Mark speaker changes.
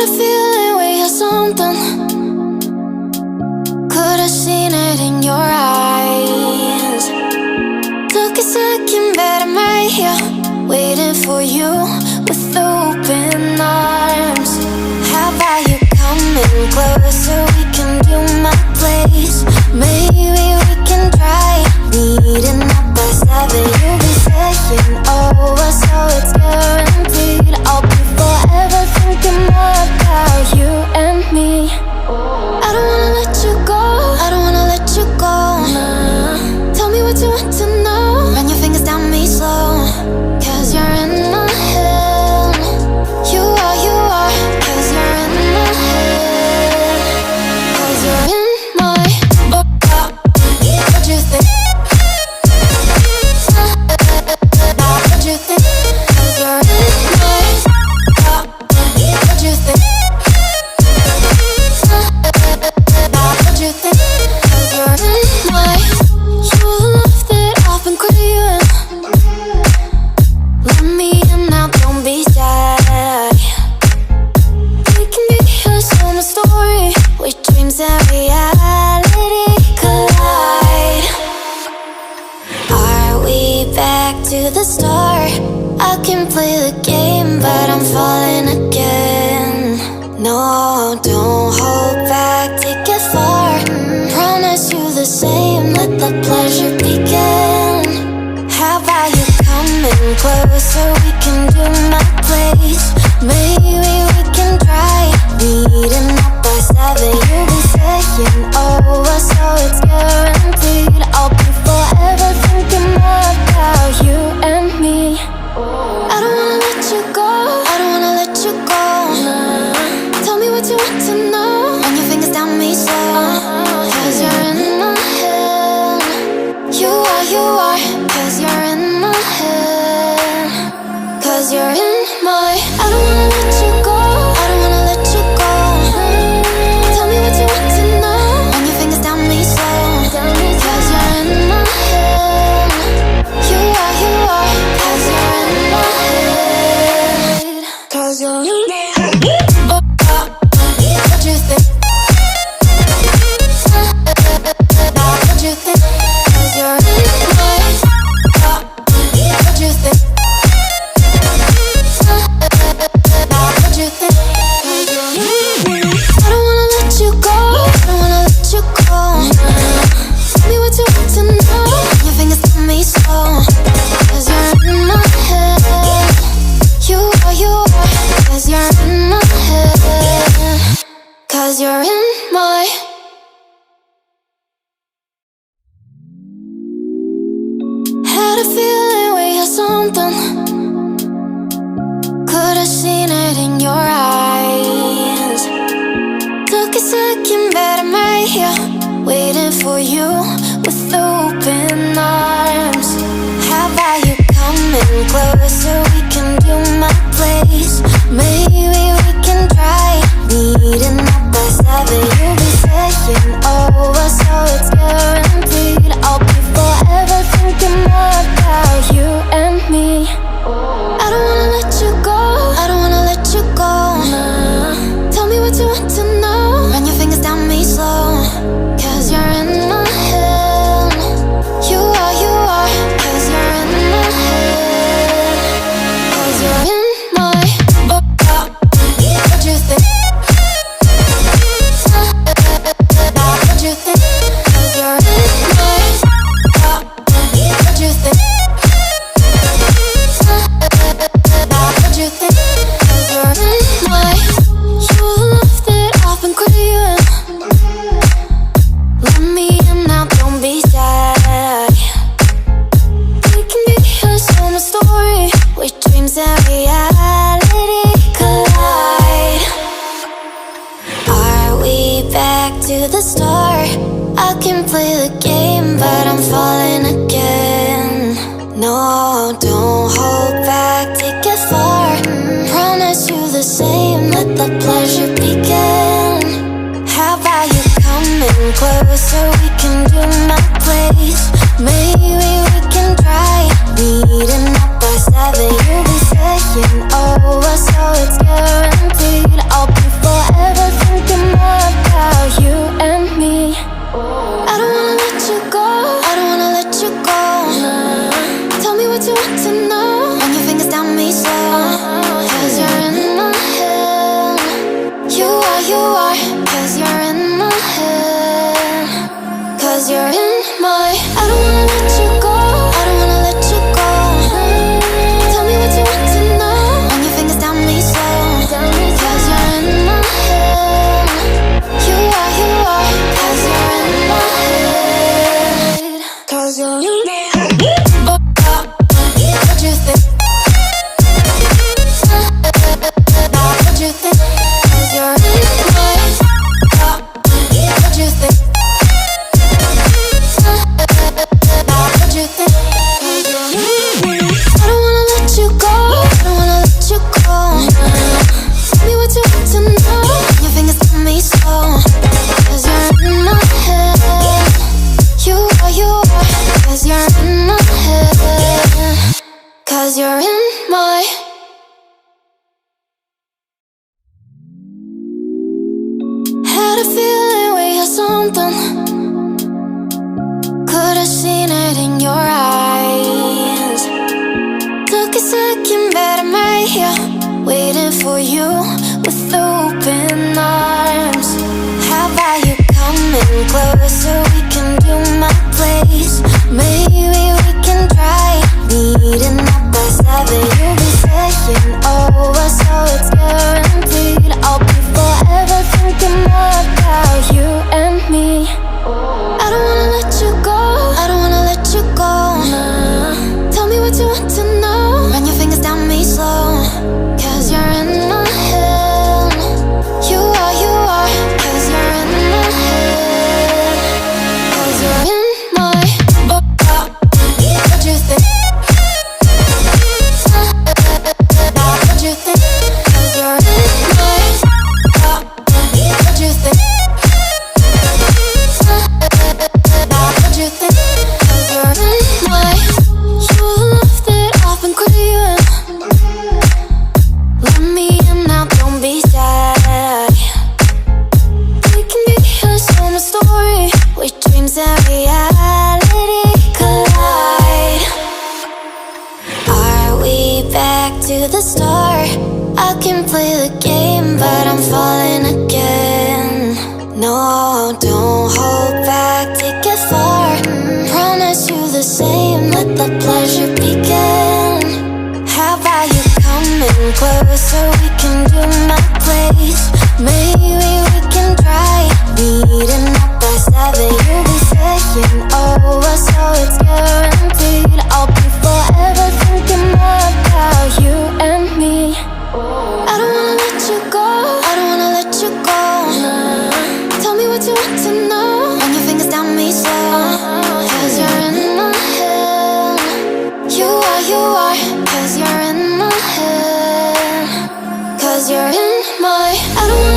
Speaker 1: Had a feeling we had something. Could have seen it in your eyes. Took a second, but I'm right here, waiting for you with open arms. How about you coming closer? We can do my place. Maybe we can try meeting up by 7. You'll be saying over, so it's guaranteed. I'll be forever thinking more about you and me. I don't wanna let you go, I don't wanna let you go. Nah. Tell me what you want to know. Run your fingers down me slow, 'cause you're in my head. You are, 'cause you're in my head. 'Cause you're in my what you think? What you think? 'Cause you're in my what you think? What you think? 'Cause you're in my your love that I've been craving. Let me in now, don't be shy. We can be a summer story where dreams and reality collide. Are we back to the start? I can play the game, but I'm falling again. No, don't hold back, take it far. Promise you the same, let the pleasure begin. How about you coming closer? We can do my place. Maybe we can try meeting up by 7. You'll be saying over, so it's guaranteed. I'll be forever thinking more about you and me. I don't wanna let you go, I don't wanna let you go. Nah. Tell me what you want to know. Run your fingers down me slow, 'cause you're in my head. You are, 'cause you're in my head. 'Cause you're in my I don't wanna let you go, I don't wanna let you go. Tell me what you want to know. Run your fingers down me slow, 'cause you're in my head. You are, 'cause you're in my head. 'Cause you're in my head. What you think? What you think? 'Cause you're in my what you think? What you think? 'Cause you're in my I don't wanna let you go, I don't wanna let you go. Tell me what you want to know. Your fingers on me slow, 'cause you're in my head. You are, 'cause you're in my head. 'Cause you're in my had a feeling we had something. Could have seen it in your eyes. Took a second, but I'm right here, waiting for you with open arms. How about you coming closer? We can do my place. Maybe we can try meeting up by 7. You'll be saying over, so it's guaranteed. I'll be forever thinking more about you and me. I don't wanna let you go, I don't wanna let you go. Nah. Tell me what you want to know. Run your fingers down me slow, 'cause you're in my head. You are, 'cause you're in my head. 'Cause you're in my what you think? What you think? 'Cause you're in my what you think? What you think? 'Cause you're in my your love that I've been craving. Let me in now, don't be shy. We can be a summer story where dreams and reality collide. Are we back to the start? I can play the game, but I'm falling again. No, don't hold back, take it far. Promise you the same, let the pleasure begin. How about you coming closer? We can do my place. Maybe we can try meeting up by 7. You'll be saying over, so it's guaranteed. I'll be for you with open arms. How about you coming closer? We can do my place. Maybe we can try meeting up by 7. You'll be saying over, so it's guaranteed. I'll be forever thinking more about you and me. I don't wanna let you go, I don't wanna let you go. Nah. Tell me what you want to know. Run your fingers down me slow, 'cause you're in my head. You are, 'cause you're in my head. 'Cause you're in my what you think? What you think? 'Cause you're in my what you think? What you think? 'Cause you're in my you're the love that I've been craving. Let me in now, don't be shy. We can be a summer story where dreams and reality collide. Are we back to the start? I can play the game, but I'm falling again. No, don't hold back, take it far. Promise you the same, let the pleasure begin. How about you coming closer? We can do my place. Maybe we can try meeting up by 7. You'll be saying over, so it's guaranteed. I'll be forever thinking more about you and me. I don't wanna let you go, I don't wanna let you go. Nah. Tell me what you want to know. Run your fingers down me slow, 'cause you're in my head. You are, 'cause you're in my head. 'Cause you're in my I don't